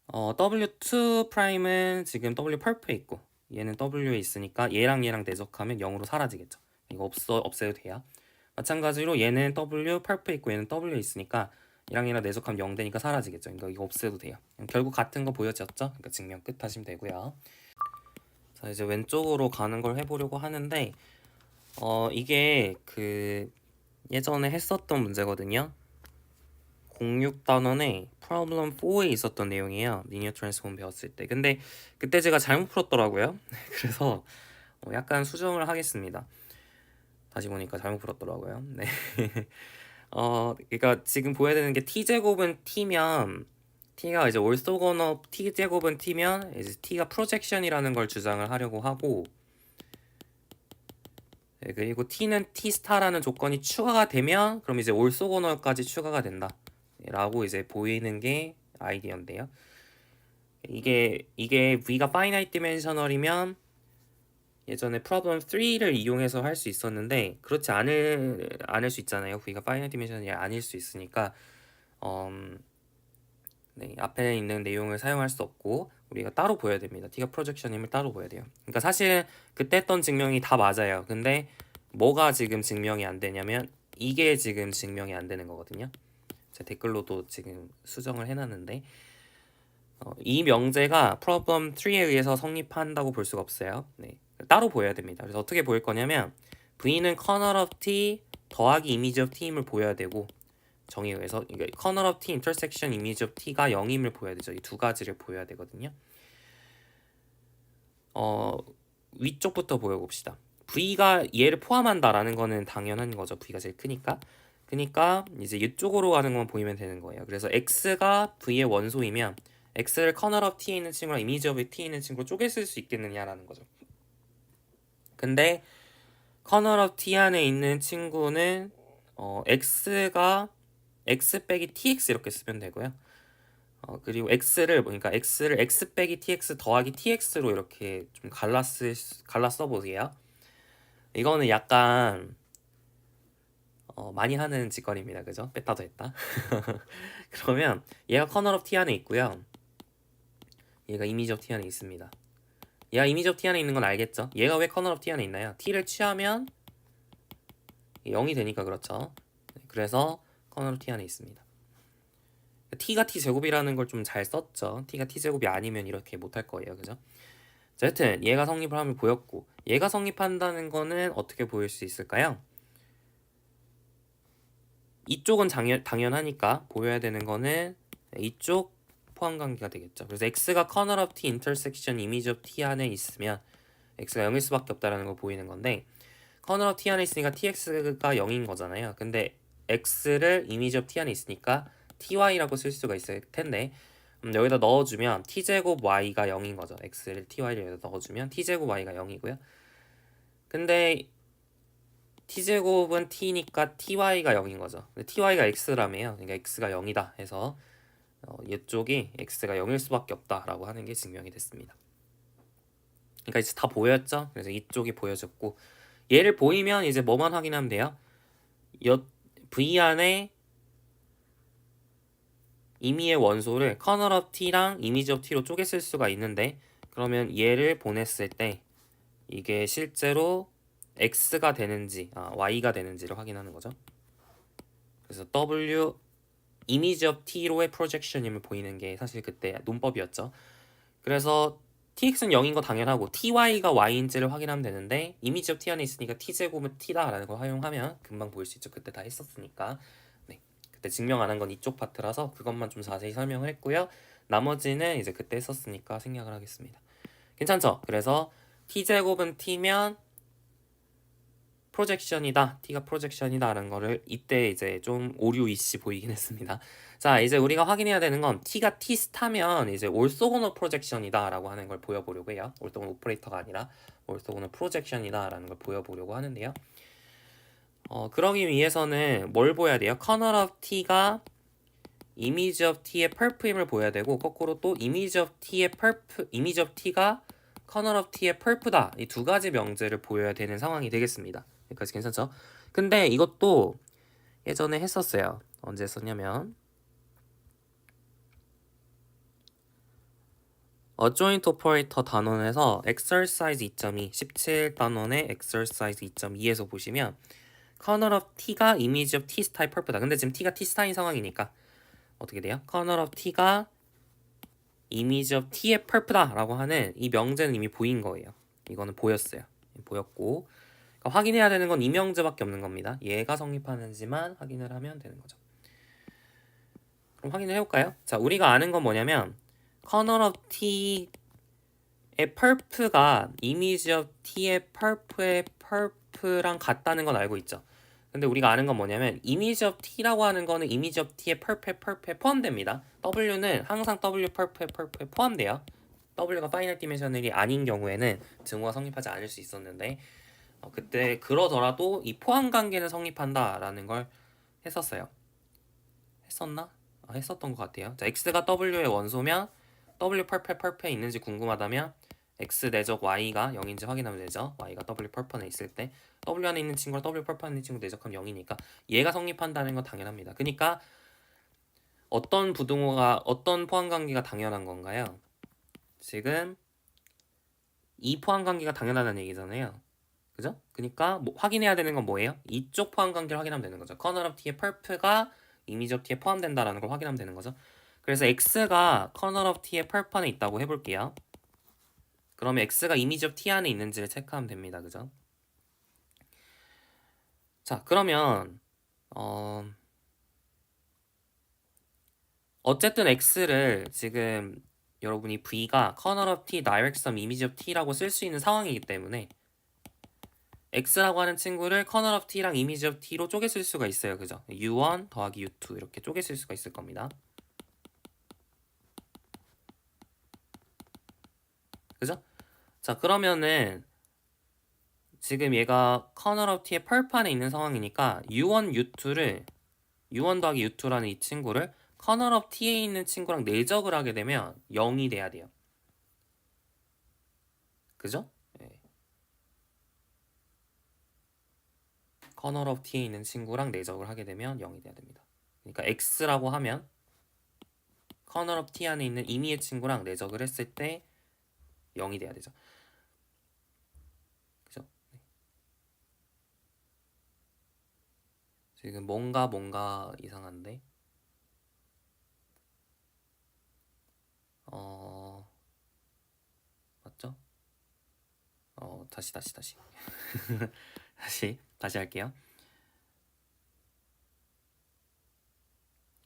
w2 프라임은 지금 w 펄프에 있고 얘는 w에 있으니까 얘랑 얘랑 내적하면 0으로 사라지겠죠. 이거 없애도 돼요. 마찬가지로 얘는 w 펄프에 있고 얘는 w에 있으니까 얘랑 얘랑 내적하면 0 되니까 사라지겠죠. 그러니까 이거 없애도 돼요. 결국 같은 거 보여졌죠? 그러니까 증명 끝 하시면 되고요. 자, 이제 왼쪽으로 가는 걸 해보려고 하는데 이게 그 예전에 했었던 문제거든요. 06단원에 프로블럼 4에 있었던 내용이에요. 리니어 트랜스폼 배웠을 때. 근데 그때 제가 잘못 풀었더라고요. 그래서 약간 수정을 하겠습니다. 다시 보니까 잘못 풀었더라고요. 네. 그러니까 지금 보여야 되는 게 t제곱은 t면 t가 이제 올소거너 t제곱은 t면 이제 t가 프로젝션이라는 걸 주장을 하려고 하고 네, 그리고 t는 t 스타라는 조건이 추가가 되면 그럼 이제 올소거너까지 추가가 된다. 라고 이제 보이는 게 아이디어인데요. 이게 v가 finite dimensional이면 예전에 problem 3를 이용해서 할 수 있었는데 그렇지 않을 수 있잖아요. v가 finite dimensional이 아닐 수 있으니까 네, 앞에 있는 내용을 사용할 수 없고 우리가 따로 보여야 됩니다. t가 프로젝션임을 따로 보여야 돼요. 그러니까 사실 그때 했던 증명이 다 맞아요. 근데 뭐가 지금 증명이 안 되냐면 이게 지금 증명이 안 되는 거거든요. 제 댓글로도 지금 수정을 해놨는데 이 명제가 problem 3에 의해서 성립한다고 볼 수가 없어요. 네, 따로 보여야 됩니다. 그래서 어떻게 보일 거냐면 v는 kernel of t 더하기 image of t임을 보여야 되고 정의에 의해서 kernel of t intersection image of t가 0임을 보여야 되죠. 이 두 가지를 보여야 되거든요. 위쪽부터 보여봅시다. v가 얘를 포함한다라는 거는 당연한 거죠. v가 제일 크니까. 그러니까 이제 이쪽으로 가는 건 보이면 되는 거예요. 그래서 x가 v의 원소이면 x를 kernel of t에 있는 친구랑 image of t에 있는 친구로 쪼개 쓸 수 있겠느냐라는 거죠. 근데 kernel of t 안에 있는 친구는 x가 x 빼기 tx 이렇게 쓰면 되고요. 그리고 그러니까 x를 x 빼기 tx 더하기 tx로 이렇게 좀 갈라 써보세요. 이거는 약간 많이 하는 짓거리입니다. 그죠? 뺐다도 했다. 그러면 얘가 kernel of t 안에 있고요. 얘가 image of t 안에 있습니다. 얘가 image of t 안에 있는 건 알겠죠? 얘가 왜 kernel of t 안에 있나요? t를 취하면 0이 되니까 그렇죠. 그래서 kernel of t 안에 있습니다. t가 t제곱이라는 걸 좀 잘 썼죠. t가 t제곱이 아니면 이렇게 못할 거예요. 그죠? 자, 여튼 얘가 성립을 하면 보였고 얘가 성립한다는 거는 어떻게 보일 수 있을까요? 이쪽은 당연하니까 보여야 되는 거는 이쪽 포함관계가 되겠죠. 그래서 x가 kernel of t intersection image of t 안에 있으면 x가 0일 수밖에 없다라는 거 보이는 건데 kernel of t 안에 있으니까 tx가 0인 거잖아요. 근데 x를 image of t 안에 있으니까 ty라고 쓸 수가 있을 텐데 여기다 넣어주면 t제곱 y가 0인 거죠. x를 ty를 여기다 넣어주면 t제곱 y가 0이고요. 근데 t제곱은 t니까 ty가 0인 거죠. 근데 ty가 x라며요. 그러니까 x가 0이다 해서 이쪽이 x가 0일 수밖에 없다라고 하는 게 증명이 됐습니다. 그러니까 이제 다 보였죠? 그래서 이쪽이 보여졌고 얘를 보이면 이제 뭐만 확인하면 돼요? v 안에 임의의 원소를 kernel of t랑 image of t로 쪼개 쓸 수가 있는데 그러면 얘를 보냈을 때 이게 실제로 x가 되는지 y가 되는지를 확인하는 거죠. 그래서 w 이미지 of t로의 프로젝션임을 보이는 게 사실 그때 논법이었죠. 그래서 tx는 0인 거 당연하고 ty가 y인지를 확인하면 되는데 이미지 of t 안에 있으니까 t제곱은 t다라는 걸 활용하면 금방 보일 수 있죠. 그때 다 했었으니까. 네, 그때 증명 안 한 건 이쪽 파트라서 그것만 좀 자세히 설명을 했고요. 나머지는 이제 그때 했었으니까 생략을 하겠습니다. 괜찮죠? 그래서 t제곱은 t면 프로젝션이다, t가 프로젝션이다 라는 거를 이때 이제 좀 오류 이씨 보이긴 했습니다. 자, 이제 우리가 확인해야 되는 건 t가 t 스타면 이제 올소고노 프로젝션이다 라고 하는 걸 보여보려고 해요. 올소고노 오퍼레이터가 아니라 올소고노 프로젝션이다 라는 걸 보여보려고 하는데요. 그러기 위해서는 뭘 보여야 돼요? 커널 오브 t가 이미지 오브 t의 펄프임을 보여야 되고, 거꾸로 또 이미지 오브 t의 펄프, 이미지 오브 t가 커널 오브 t의 펄프다, 이 두 가지 명제를 보여야 되는 상황이 되겠습니다. 여기까지 괜찮죠? 근데 이것도 예전에 했었어요. 언제 했었냐면 어조인트 오퍼레이터 단원에서 exercise 2.2 17단원의 exercise 2.2에서 보시면 커널 오브 t가 이미지 오브 t 스타의 펄프다. 근데 지금 t가 t 스타인 상황이니까 어떻게 돼요? 커널 오브 t가 이미지 오브 t의 펄프다 라고 하는 이 명제는 이미 보인 거예요. 이거는 보였어요. 보였고, 그러니까 확인해야 되는 건 이 명제밖에 없는 겁니다. 얘가 성립하는지만 확인을 하면 되는 거죠. 그럼 확인을 해볼까요? 자, 우리가 아는 건 뭐냐면 커널 오브 t의 펄프가 이미지 오브 t의 펄프의 펄프랑 같다는 건 알고 있죠. 근데 우리가 아는 건 뭐냐면 이미지 오브 t라고 하는 거는 이미지 오브 t의 펄프에 포함됩니다. w는 항상 w 펄프에 포함돼요. w가 파이널 디멘셔널이 아닌 경우에는 증후가 성립하지 않을 수 있었는데, 그때 그러더라도 이 포함 관계는 성립한다라는 걸 했었어요. 했었나? 했었던 것 같아요. 자, x가 w의 원소면 w 펄프에 있는지 궁금하다면 x 내적 y가 0인지 확인하면 되죠. y가 w 펄프에 있을 때 w 안에 있는 친구랑 w 펄프 안에 있는 친구 내적하면 0이니까 얘가 성립한다는 건 당연합니다. 그러니까 어떤 부등호가, 어떤 포함관계가 당연한 건가요? 지금 이 포함관계가 당연하다는 얘기잖아요. 그죠? 그러니까 뭐 확인해야 되는 건 뭐예요? 이쪽 포함관계를 확인하면 되는 거죠. 커널 오브 t의 펄프가 이미지 오브 t에 포함된다라는 걸 확인하면 되는 거죠. 그래서 x가 커널 오브 t의 펄프 안에 있다고 해볼게요. 그러면 x가 이미지 오브 t 안에 있는지를 체크하면 됩니다. 그죠? 자, 그러면 어쨌든 x를 지금 여러분이 v가 커널 오브 t direct sum 이미지 오브 t라고 쓸 수 있는 상황이기 때문에 x라고 하는 친구를 커널 오브 t랑 이미지 오브 t로 쪼개 쓸 수가 있어요. 그죠? u1 더하기 u2 이렇게 쪼개 쓸 수가 있을 겁니다. 그죠? 자, 그러면은 지금 얘가 커널 오브 t의 펄프 안에 있는 상황이니까 u1, u2를 u1 더하기 u2라는 이 친구를 커널 오브 t에 있는 친구랑 내적을 하게 되면 0이 돼야 돼요. 그죠? 네. 커널 오브 t에 있는 친구랑 내적을 하게 되면 0이 돼야 됩니다. 그러니까 x라고 하면 커널 오브 t 안에 있는 임의의 친구랑 내적을 했을 때 0이 돼야 되죠. 그죠? 네. 지금 뭔가 이상한데 맞죠? 다시 다시 할게요.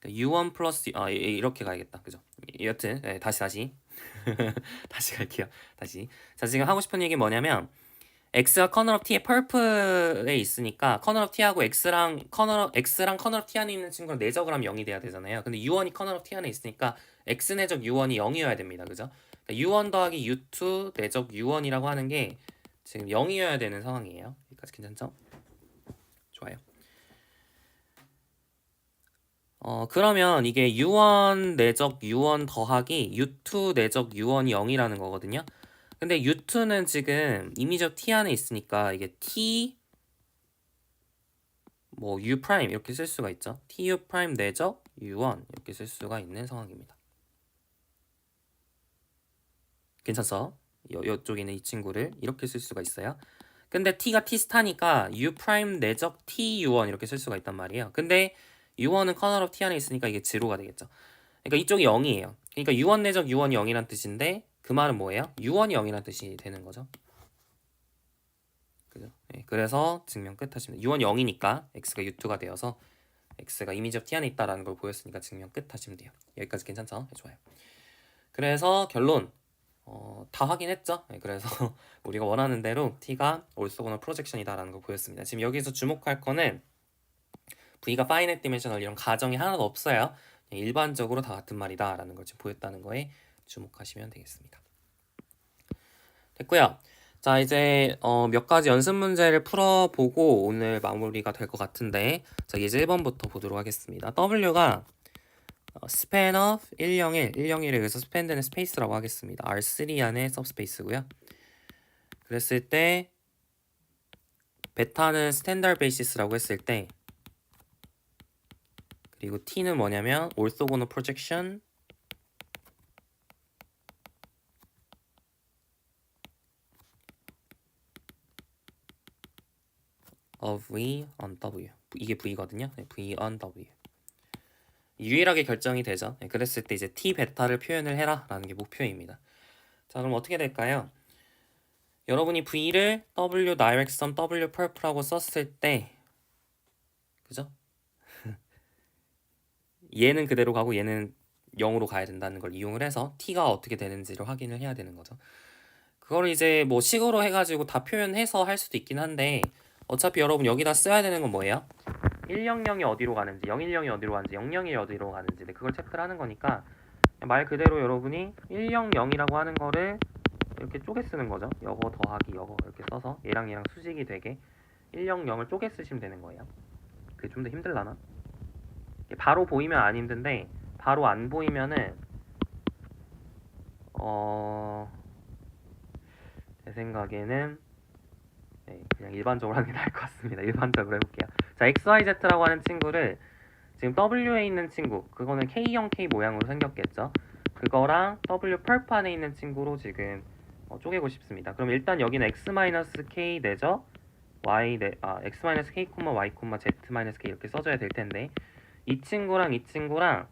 u1 플러스 이렇게 가야겠다. 그죠? 여튼 네, 다시 다시 갈게요. 다시. 자, 지금 하고 싶은 얘기 뭐냐면 x가 커널 오브 t의 펄프에 있으니까 커널 오브 t하고 x랑 커널 오브 t 안에 있는 친구랑 내적을 하면 0이 돼야 되잖아요. 근데 u1이 커널 오브 t 안에 있으니까 x 내적 u1이 0이어야 됩니다. 그죠? 그러니까 u1 더하기 u2 내적 u1이라고 하는 게 지금 0이어야 되는 상황이에요. 여기까지 괜찮죠? 좋아요. 그러면 이게 u1 내적 u1 더하기 u2 내적 u1이 0이라는 거거든요. 근데 u2는 지금 이미지 오브 t 안에 있으니까 이게 t 뭐 u 프라임 이렇게 쓸 수가 있죠. tu 프라임 내적 u1 이렇게 쓸 수가 있는 상황입니다. 괜찮죠? 이쪽에 있는 이 친구를 이렇게 쓸 수가 있어요. 근데 t가 t 스타니까 u 프라임 내적 t u1 이렇게 쓸 수가 있단 말이에요. 근데 u1은 커널 오브 t 안에 있으니까 이게 제로가 되겠죠. 그러니까 이쪽이 0이에요. 그러니까 u1 내적 u1이 0이란 뜻인데 그 말은 뭐예요? u1이 0이란 뜻이 되는 거죠. 그죠? 네, 그래서 증명 끝 하시면 u1 0이니까 x가 u2가 되어서 x가 이미지 오브 t 안에 있다라는 걸 보였으니까 증명 끝 하시면 돼요. 여기까지 괜찮죠? 네, 좋아요. 그래서 결론 다 확인했죠? 네, 그래서 우리가 원하는 대로 t가 올소거나 프로젝션이다라는 걸 보였습니다. 지금 여기서 주목할 거는 v가 finite dimensional 이런 가정이 하나도 없어요. 일반적으로 다 같은 말이다라는 걸 지금 보였다는 거에 주목하시면 되겠습니다. 됐고요. 자, 이제 몇 가지 연습 문제를 풀어보고 오늘 마무리가 될 것 같은데, 자, 이제 1번부터 보도록 하겠습니다. W가 span of 101, 101에 의해서 span 되는 스페이스라고 하겠습니다. R3 안에 subspace고요. 그랬을 때 베타는 스탠다드 베이시스라고 했을 때, 그리고 T는 뭐냐면 orthogonal projection of V on W. 이게 V거든요. 네, V on W. 유일하게 결정이 되죠. 네, 그랬을 때 이제 T 베타를 표현을 해라 라는 게 목표입니다. 자, 그럼 어떻게 될까요? 여러분이 V를 W direct sum W purple라고 썼을 때, 그죠? 얘는 그대로 가고 얘는 0으로 가야 된다는 걸 이용을 해서 T가 어떻게 되는지를 확인을 해야 되는 거죠. 그걸 이제 뭐 식으로 해가지고 다 표현해서 할 수도 있긴 한데, 어차피 여러분 여기다 써야 되는 건 뭐예요? 100이 어디로 가는지, 010이 어디로 가는지, 001이 어디로 가는지 그걸 체크를 하는 거니까 말 그대로 여러분이 100이라고 하는 거를 이렇게 쪼개 쓰는 거죠. 여거 더하기 여거 이렇게 써서 얘랑 얘랑 수직이 되게 100을 쪼개 쓰시면 되는 거예요. 그게 좀 더 힘들라나? 바로 보이면 안 힘든데 바로 안 보이면은 제 생각에는 네, 그냥 일반적으로 하는 게 나을 것 같습니다. 일반적으로 해볼게요. 자, XYZ라고 하는 친구를 지금 W에 있는 친구, 그거는 K형 K 모양으로 생겼겠죠. 그거랑 W 펄프 안에 있는 친구로 지금 쪼개고 싶습니다. 그럼 일단 여기는 X-K 내죠. X-K, Y, Z-K 이렇게 써줘야 될 텐데 이 친구랑 이 친구랑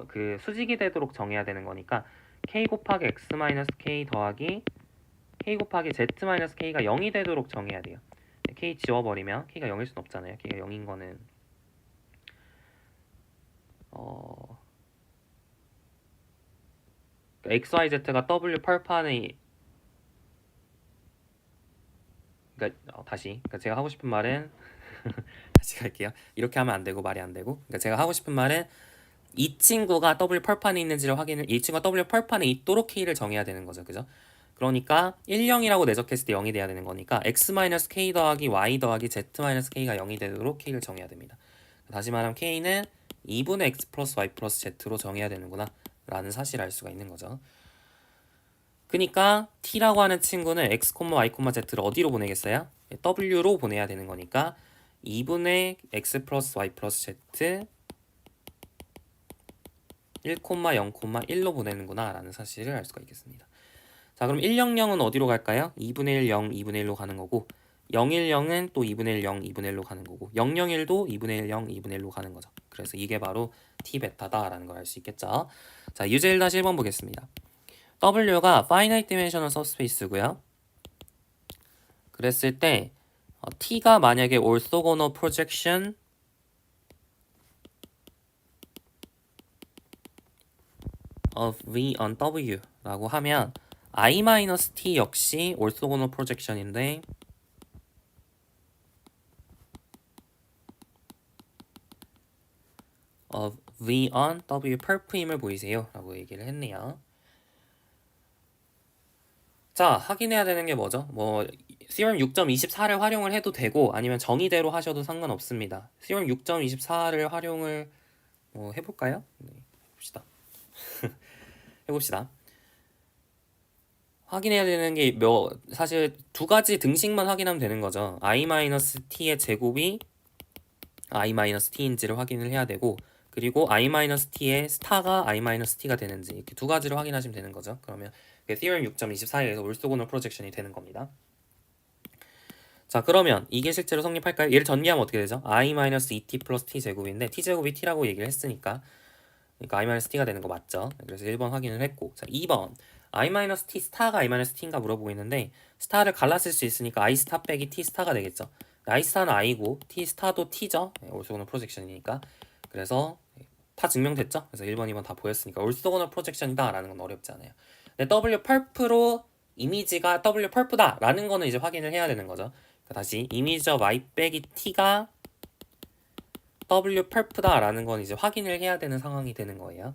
그 수직이 되도록 정해야 되는 거니까 K 곱하기 X-K 더하기 K 곱하기 Z-K가 0이 되도록 정해야 돼요. K 지워버리면 K가 0일 순 없잖아요. K가 0인 거는 XYZ가 W 펄프 안에 그러니까 그러니까 제가 하고 싶은 말은 다시 갈게요. 이렇게 하면 안 되고 말이 안 되고. 그러니까 제가 하고 싶은 말은 이 친구가 W 펄프 안에 있는지를 이 친구가 W 펄프 안에 있도록 K를 정해야 되는 거죠. 그죠? 그러니까 10이라고 내적했을 때 0이 돼야 되는 거니까 X-K 더하기 Y 더하기 Z-K가 0이 되도록 K를 정해야 됩니다. 다시 말하면 K는 2분의 X 플러스 Y 플러스 Z로 정해야 되는구나 라는 사실을 알 수가 있는 거죠. 그러니까 T라고 하는 친구는 X, Y, Z를 어디로 보내겠어요? W로 보내야 되는 거니까 2분의 X 플러스 Y 플러스 Z 1, 0, 1로 보내는구나 라는 사실을 알 수가 있겠습니다. 자, 그럼 100은 어디로 갈까요? 2분의 1, 0, 2분의 1로 가는 거고 010은 또 2분의 1, 0, 2분의 1로 가는 거고 001도 2분의 1, 0, 2분의 1로 가는 거죠. 그래서 이게 바로 T 베타다라는 걸 알 수 있겠죠. 자, 유제 1-1번 보겠습니다. W가 finite dimensional subspace고요. 그랬을 때 T가 만약에 orthogonal projection of V on W라고 하면 I-T 역시 orthogonal projection인데 of V on W 펄프임을 보이세요? 라고 얘기를 했네요. 자, 확인해야 되는 게 뭐죠? 뭐 theorem 6.24를 활용을 해도 되고 아니면 정의대로 하셔도 상관없습니다. theorem 6.24를 활용을 해볼까요? 네, 해봅시다. 해봅시다. 확인해야 되는 게 사실 두 가지 등식만 확인하면 되는 거죠. I-T의 제곱이 I-T인지를 확인을 해야 되고 그리고 I-T의 스타가 I-T가 되는지 이렇게 두 가지를 확인하시면 되는 거죠. 그러면 theorem 6.24에서 orthogonal projection이 되는 겁니다. 자, 그러면 이게 실제로 성립할까요? 얘를 전개하면 어떻게 되죠? i-2t 플러스 t 제곱인데 t제곱이 t라고 얘기를 했으니까 그러니까 i-t가 되는 거 맞죠? 그래서 1번 확인을 했고, 자, 2번 i-t 스타가 i-t인가 물어보고 있는데 스타를 갈라쓸 수 있으니까 i 스타 빼기 t 스타가 되겠죠. i 스타는 i고 t 스타도 t죠. 올소고너 프로젝션이니까. 그래서 다 증명됐죠? 그래서 1번, 2번 다 보였으니까 올소고너 프로젝션이다 라는 건 어렵지 않아요. 근데 w 펄프로 이미지가 w 펄프다 라는 거는 이제 확인을 해야 되는 거죠. 다시 이미지 y 빼기 t가 w 펄프다 라는 건 이제 확인을 해야 되는 상황이 되는 거예요.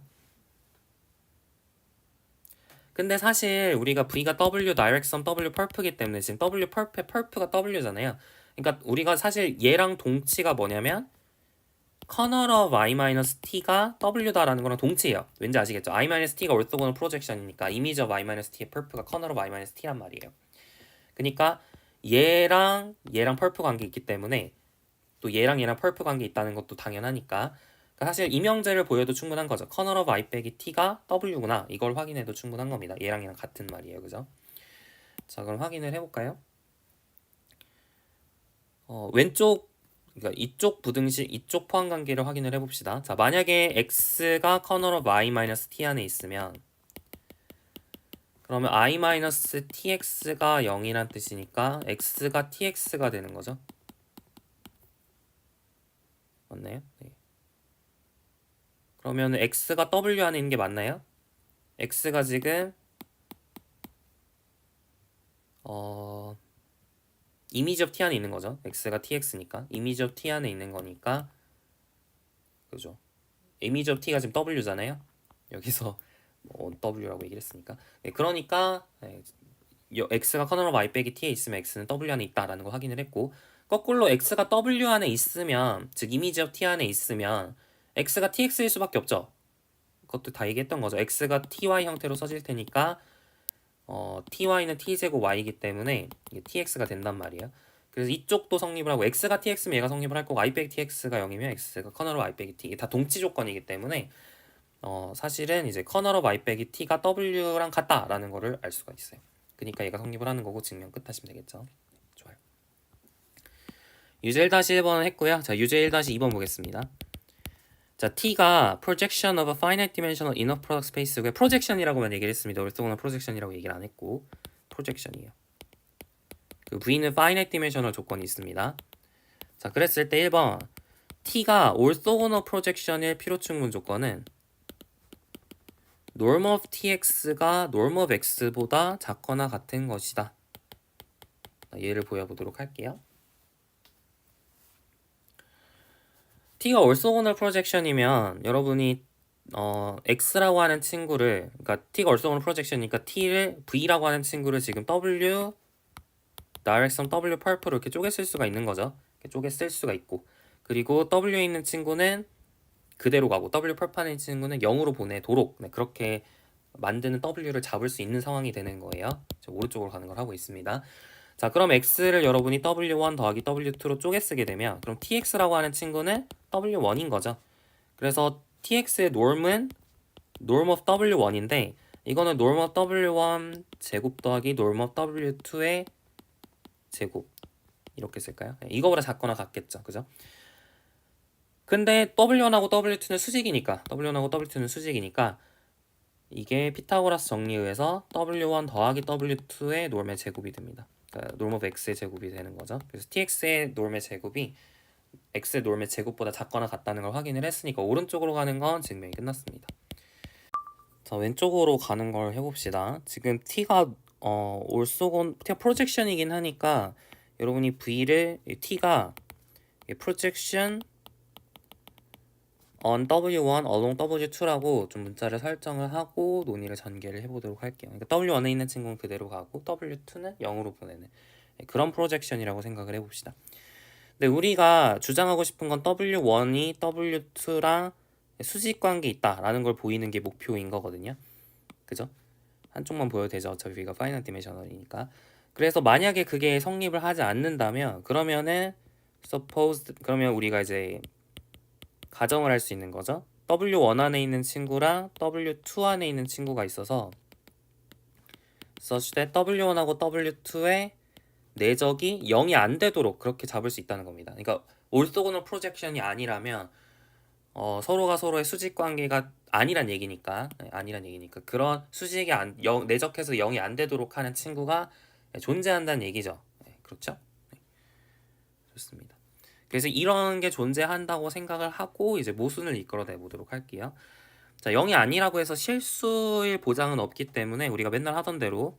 근데 사실 우리가 v가 w 다이렉션 w 펄프기 때문에 지금 w 펄프의 펄프가 w잖아요. 그러니까 우리가 사실 얘랑 동치가 뭐냐면 커널 of i-t가 w다라는 거랑 동치예요. 왠지 아시겠죠? i-t가 orthogonal projection이니까 이미지 of i-t의 펄프가 커널 of i-t란 말이에요. 그러니까 얘랑 펄프 관계 있기 때문에 또 얘랑 펄프 관계 있다는 것도 당연하니까 그러니까 사실 이명제를 보여도 충분한 거죠. 커널 오브 i 빼기 t가 w구나. 이걸 확인해도 충분한 겁니다. 얘랑 같은 말이에요. 그죠? 자, 그럼 확인을 해볼까요? 왼쪽 그러니까 이쪽 부등식 이쪽 포함 관계를 확인을 해봅시다. 자, 만약에 x가 커널 오브 i-t 안에 있으면 그러면 i-tx가 0이란 뜻이니까 x가 tx가 되는 거죠. 맞나요? 네. 그러면 x가 w 안에 있는 게 맞나요? x가 지금 이미지 오브 t 안에 있는 거죠. x가 tx니까 이미지 오브 t 안에 있는 거니까 그죠. 이미지 오브 t가 지금 w잖아요. 여기서 w라고 얘기를 했으니까 그러니까 x가 커널 오브 i 빼기 t에 있으면 x는 w 안에 있다라는 걸 확인을 했고 거꾸로 x가 w 안에 있으면 즉 이미지 오브 t 안에 있으면 x가 tx일 수밖에 없죠. 그것도 다 얘기했던 거죠. x가 ty 형태로 써질 테니까 ty는 t제곱 y이기 때문에 이게 tx가 된단 말이에요. 그래서 이쪽도 성립을 하고 x가 tx면 얘가 성립을 할 거고 i 빼기 tx가 0이면 x가 커널 오브 i 빼기 t 이게 다 동치 조건이기 때문에 사실은 이제 커널 오브 i 빼기 t가 w랑 같다라는 거를 알 수가 있어요. 그러니까 얘가 성립을 하는 거고 증명 끝 하시면 되겠죠. 좋아요. 유제 1-1번은 했고요. 자, 유제 1-2번 보겠습니다. 자, T가 projection of a finite dimensional inner product space고요. projection이라고만 얘기를 했습니다. orthogonal projection이라고 얘기를 안 했고 projection이에요. 그 V는 finite dimensional 조건이 있습니다. 자, 그랬을 때 1번 T가 orthogonal projection일 필요 충분 조건은 norm of tx가 norm of x보다 작거나 같은 것이다. 예를 보여보도록 할게요. t가 orthogonal projection이면 여러분이 x라고 하는 친구를 그러니까 t가 orthogonal projection이니까 t를 v라고 하는 친구를 지금 w direction w 펄프로 이렇게 쪼개 쓸 수가 있는 거죠. 이렇게 쪼개 쓸 수가 있고 그리고 w에 있는 친구는 그대로 가고 w 펄프 안에 있는 친구는 0으로 보내도록 그렇게 만드는 w를 잡을 수 있는 상황이 되는 거예요. 오른쪽으로 가는 걸 하고 있습니다. 자, 그럼 x를 여러분이 w1 더하기 w2로 쪼개 쓰게 되면 그럼 tx라고 하는 친구는 w1인 거죠. 그래서 tx의 norm은 norm of w1인데 이거는 norm of w1 제곱 더하기 norm of w2의 제곱 이렇게 쓸까요? 이거보다 작거나 같겠죠. 그죠? 근데 w1하고 w2는 수직이니까 w1하고 w2는 수직이니까 이게 피타고라스 정리에 의해서 w1 더하기 w2의 norm의 제곱이 됩니다. 그러니까 norm of x의 제곱이 되는 거죠. 그래서 tx의 norm의 제곱이 x의 norm의 제곱보다 작거나 같다는 걸 확인을 했으니까 오른쪽으로 가는 건 증명이 끝났습니다. 자, 왼쪽으로 가는 걸 해봅시다. 지금 t가 t가 프로젝션이긴 하니까 여러분이 v를 t가 projection on w1 along w2라고 좀 문자를 설정을 하고 논의를 전개를 해보도록 할게요. 그러니까 w1에 있는 친구는 그대로 가고 w2는 0으로 보내는 그런 프로젝션이라고 생각을 해봅시다. 근데 우리가 주장하고 싶은 건 w1이 w2랑 수직 관계 있다라는 걸 보이는 게 목표인 거거든요. 그죠? 한쪽만 보여도 되죠. 어차피 우리가 파이널 디멘셔널이니까. 그래서 만약에 그게 성립을 하지 않는다면 그러면은 그러면 우리가 이제 가정을 할 수 있는 거죠. W1 안에 있는 친구랑 W2 안에 있는 친구가 있어서 such that W1하고 W2의 내적이 0이 안 되도록 그렇게 잡을 수 있다는 겁니다. 그러니까 올소고널 프로젝션이 아니라면 서로가 서로의 수직 관계가 아니란 얘기니까, 아니란 얘기니까 그런 수직이 내적해서 0이 안 되도록 하는 친구가 존재한다는 얘기죠. 그렇죠? 좋습니다. 그래서 이런 게 존재한다고 생각을 하고 이제 모순을 이끌어내 보도록 할게요. 자, 0이 아니라고 해서 실수일 보장은 없기 때문에 우리가 맨날 하던 대로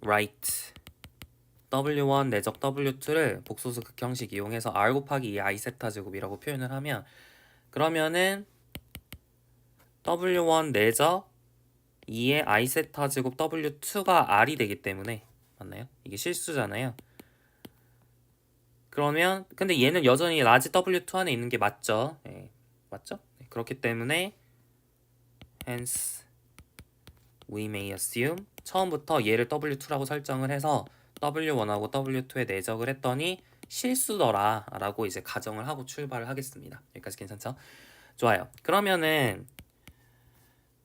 write W1 내적 W2를 복소수 극형식 이용해서 R 곱하기 2 I 세타 제곱이라고 표현을 하면 그러면은 W1 내적 2의 I 세타 제곱 W2가 R이 되기 때문에 맞나요? 이게 실수잖아요. 그러면 근데 얘는 여전히 라지 W2 안에 있는 게 맞죠? 네, 맞죠? 네, 그렇기 때문에 hence we may assume 처음부터 얘를 W2라고 설정을 해서 W1하고 W2에 내적을 했더니 실수더라 라고 이제 가정을 하고 출발을 하겠습니다. 여기까지 괜찮죠? 좋아요. 그러면은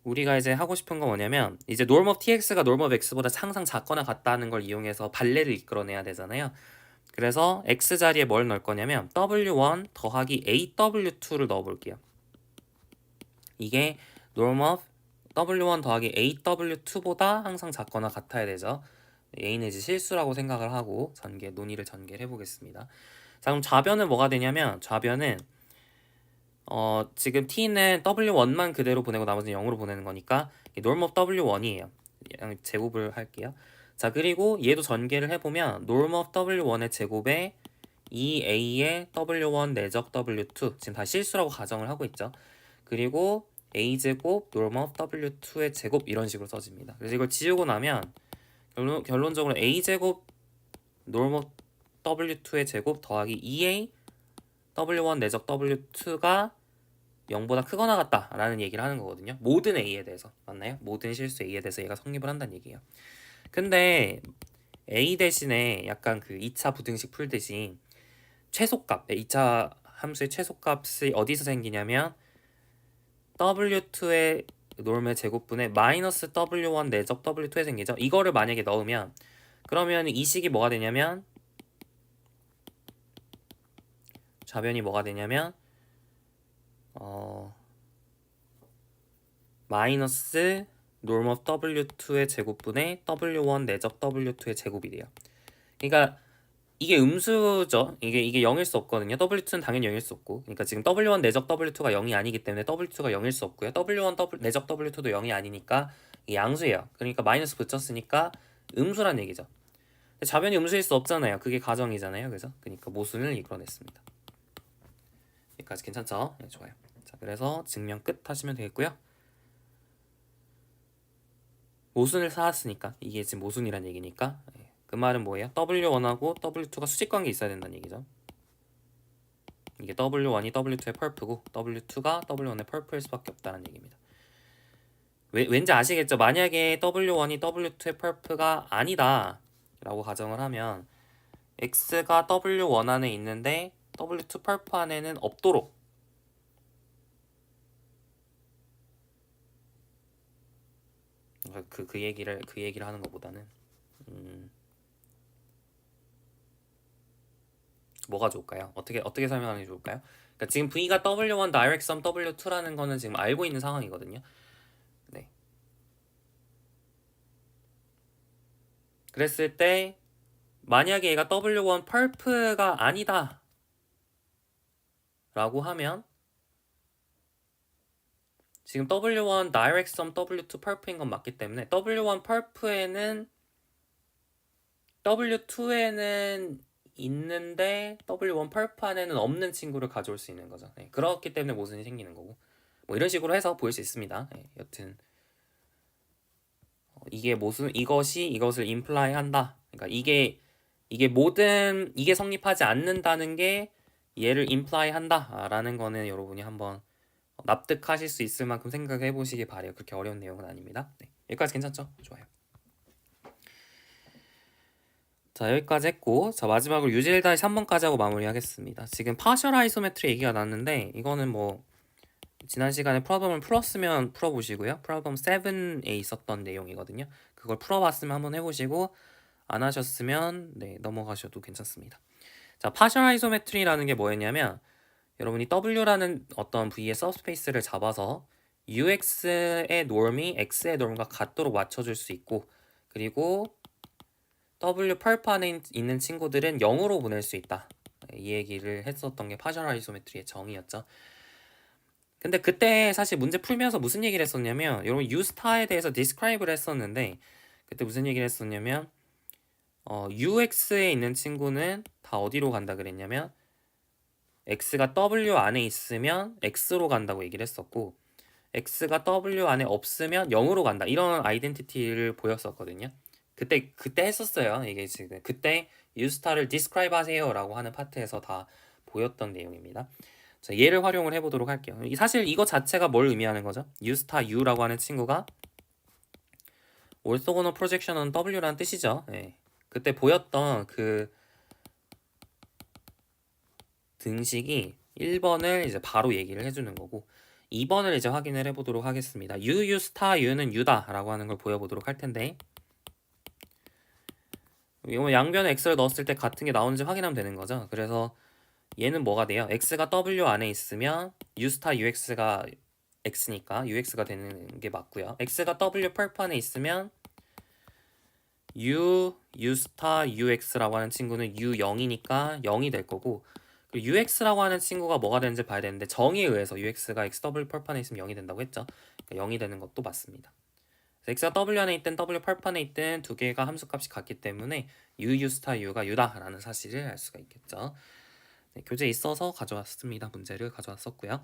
우리가 이제 하고 싶은 건 뭐냐면 이제 norm of tx가 norm of x보다 항상 작거나 같다는 걸 이용해서 발레를 이끌어내야 되잖아요. 그래서 x 자리에 뭘 넣을 거냐면 w1 더하기 aw2를 넣어볼게요. 이게 norm of w1 더하기 aw2보다 항상 작거나 같아야 되죠. a 내지 실수라고 생각을 하고 논의를 전개를 해보겠습니다. 자, 그럼 좌변은 뭐가 되냐면 좌변은 지금 t는 w1만 그대로 보내고 나머지는 0으로 보내는 거니까 norm of w1이에요. 제곱을 할게요. 자, 그리고 얘도 전개를 해보면 norm of w1의 제곱에 2a의 w1 내적 w2 지금 다 실수라고 가정을 하고 있죠. 그리고 a제곱 norm of w2의 제곱 이런 식으로 써집니다. 그래서 이걸 지우고 나면 결론적으로 a제곱 norm of w2의 제곱 더하기 2a w1 내적 w2가 0보다 크거나 같다라는 얘기를 하는 거거든요. 모든 a에 대해서 맞나요? 모든 실수 a에 대해서 얘가 성립을 한다는 얘기예요. 근데 a 대신에 약간 그 2차 부등식 풀듯이 최소값 2차 함수의 최소값이 어디서 생기냐면 w2의 놈의 제곱분의 마이너스 w1 내적 w2에 생기죠. 이거를 만약에 넣으면 그러면 이 식이 뭐가 되냐면 좌변이 뭐가 되냐면 마이너스 norm of w2의 제곱분의 w1 내적 w2의 제곱이 돼요. 그러니까 이게 음수죠. 이게 0일 수 없거든요. w2는 당연히 0일 수 없고. 그러니까 지금 w1 내적 w2가 0이 아니기 때문에 w2가 0일 수 없고요. w1 내적 w2도 0이 아니니까 이게 양수예요. 그러니까 마이너스 붙였으니까 음수란 얘기죠. 좌변이 음수일 수 없잖아요. 그게 가정이잖아요. 그러니까 모순을 이끌어냈습니다. 여기까지 괜찮죠? 네, 좋아요. 자, 그래서 증명 끝 하시면 되겠고요. 모순을 쌓았으니까 이게 지금 모순이란 얘기니까 그 말은 뭐예요? W1하고 W2가 수직관계 있어야 된다는 얘기죠. 이게 W1이 W2의 펄프고 W2가 W1의 펄프일 수밖에 없다는 얘기입니다. 왠지 아시겠죠? 만약에 W1이 W2의 펄프가 아니다 라고 가정을 하면 X가 W1 안에 있는데 W2 펄프 안에는 없도록 그 얘기를 하는 것보다는 뭐가 좋을까요? 어떻게 설명하는 게 좋을까요? 그러니까 지금 V가 W1 direct sum W2라는 거는 지금 알고 있는 상황이거든요. 네. 그랬을 때 만약에 얘가 W1 펄프가 아니다 라고 하면 지금 W1 direct sum W2 펄프인 건 맞기 때문에 W1 펄프에는 W2에는 있는데 W1 펄프 안에는 없는 친구를 가져올 수 있는 거죠. 네, 그렇기 때문에 모순이 생기는 거고 뭐 이런 식으로 해서 보일 수 있습니다. 네, 여튼 이게 이것이 이것을 imply 한다. 그러니까 이게 성립하지 않는다는 게 얘를 imply 한다라는 거는 여러분이 한번 납득하실 수 있을 만큼 생각해 보시기 바래요. 그렇게 어려운 내용은 아닙니다. 네, 여기까지 괜찮죠? 좋아요. 자, 여기까지 했고, 자, 마지막으로 U1-3번까지 하고 마무리하겠습니다. 지금 파셜 아이소메트리 얘기가 났는데 이거는 뭐 지난 시간에 프로블럼을 풀었으면 풀어보시고요. 프로블럼 7에 있었던 내용이거든요. 그걸 풀어봤으면 한번 해보시고 안 하셨으면 네, 넘어가셔도 괜찮습니다. 자, 파셜 아이소메트리라는 게 뭐였냐면 여러분이 W라는 어떤 V의 서브스페이스를 잡아서 UX의 norm이 X의 norm과 같도록 맞춰줄 수 있고 그리고 W 펄판에 있는 친구들은 0으로 보낼 수 있다. 이 얘기를 했었던 게 파셜 아이소메트리의 정의였죠. 근데 그때 사실 문제 풀면서 무슨 얘기를 했었냐면 여러분 U스타에 대해서 describe를 했었는데 그때 무슨 얘기를 했었냐면 UX에 있는 친구는 다 어디로 간다 그랬냐면 X가 W 안에 있으면 X로 간다고 얘기를 했었고 X가 W 안에 없으면 0으로 간다 이런 아이덴티티를 보였었거든요. 그때 했었어요. 이게 지금 그때 U스타를 describe 하세요 라고 하는 파트에서 다 보였던 내용입니다. 자, 얘를 활용을 해보도록 할게요. 사실 이거 자체가 뭘 의미하는 거죠? U스타 U라고 하는 친구가 orthogonal projection은 W라는 뜻이죠. 예. 그때 보였던 그 등식이 1번을 이제 바로 얘기를 해주는 거고 2번을 이제 확인을 해보도록 하겠습니다. U 스타 U는 U다 라고 하는 걸 보여보도록 할 텐데 이거 양변에 X를 넣었을 때 같은 게 나오는지 확인하면 되는 거죠. 그래서 얘는 뭐가 돼요? X가 W 안에 있으면 U 스타 UX가 X니까 UX가 되는 게 맞고요. X가 W 펄판에 있으면 U 스타 UX라고 하는 친구는 U0이니까 0이 될 거고 UX라고 하는 친구가 뭐가 되는지 봐야 되는데 정의에 의해서 UX가 XW 펄판에 있으면 0이 된다고 했죠. 그러니까 0이 되는 것도 맞습니다. X가 W 안에 있든 W 펄판에 있든 두 개가 함수값이 같기 때문에 U 스타 U가 U다라는 사실을 알 수가 있겠죠. 네, 교재에 있어서 가져왔습니다. 문제를 가져왔었고요.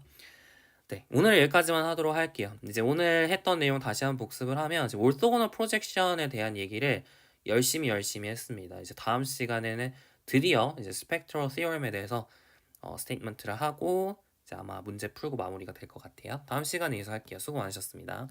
네, 오늘 여기까지만 하도록 할게요. 이제 오늘 했던 내용 다시 한번 복습을 하면 이제 orthogonal projection에 대한 얘기를 열심히 했습니다. 이제 다음 시간에는 드디어 이제 spectral theorem에 대해서 스테이트먼트를 하고 이제 아마 문제 풀고 마무리가 될 것 같아요. 다음 시간에 이어서 할게요. 수고 많으셨습니다.